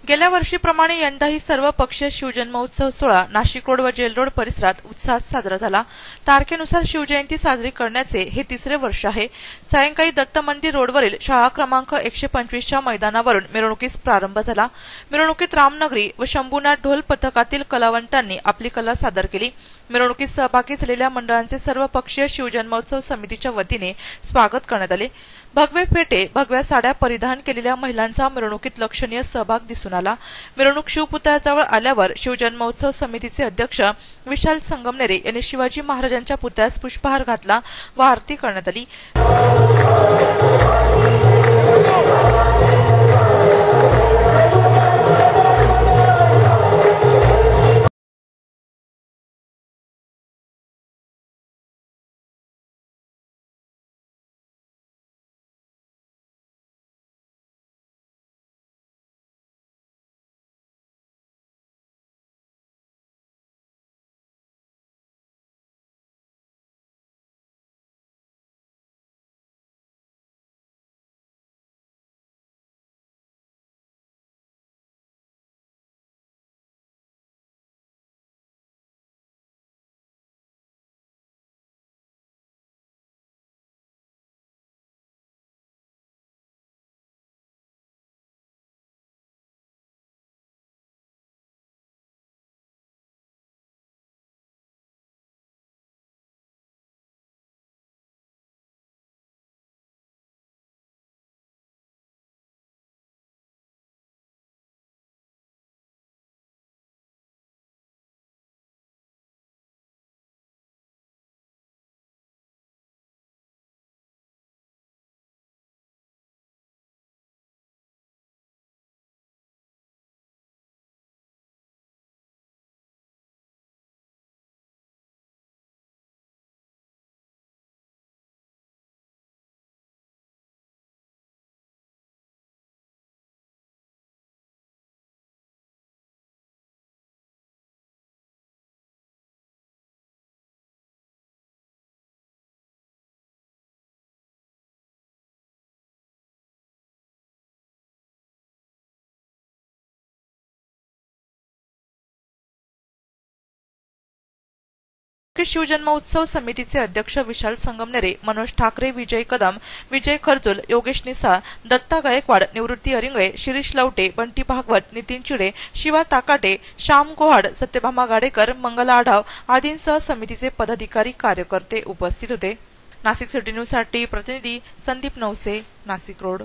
गेल्या वर्षीप्रमाणे यंदाही सर्व पक्षीय शिवजन्मोत्सव सोहळा नाशिक रोड व जेल रोड परिसरात उत्साहात साजरा झाला। तारखेनुसार शिवजयंती साजरी करण्याचे हे तिसरे वर्ष आहे। सायंकाळी दत्त मंदिर रोडवरील शाळा क्रमांक 125 च्या मैदानावरून मिरवणुकीस प्रारंभ झाला। मिरवणुकीत रामनगरी व शंभूनाथ ढोल पथकातील कलावंतांनी आपली कला सादर केली। मिरवणुकीत सहभागी झालेल्या मंडळांचे सर्व पक्षीय शिवजन्मोत्सव समितीच्या वतीने स्वागत करण्यात आले। भगवे फेटे, भगव्या साड्या परिधान केलेल्या महिलांचा मिरवणुकीत लक्षणीय सहभाग दिसून आला। मिरवणूक शिवपुतळ्याजवळ आल्यावर शिवजन्मोत्सव समितीचे अध्यक्ष विशाल संगमनेरे यांनी शिवाजी महाराजांच्या पुतळ्यास पुष्पहार घातला व आरती करण्यात आली। शिवजन्मोत्सव समितीचे अध्यक्ष विशाल संगमनेरे, मनोज ठाकरे, विजय कदम, विजय खर्जुल, योगेश निसाळ, दत्ता गायकवाड, निवृत्ती अरिंगळे, शिरीष लवटे, बंटी भागवत, नितीन चिडे, शिवा ताकाटे, श्याम गोहाड, सत्यभामा गाडेकर, मंगला आढाव आदींसह समितीचे पदाधिकारी कार्यकर्ते उपस्थित होते। नाशिक सिटी न्यूज साठी प्रतिनिधी संदीप नवसे, नाशिक रोड।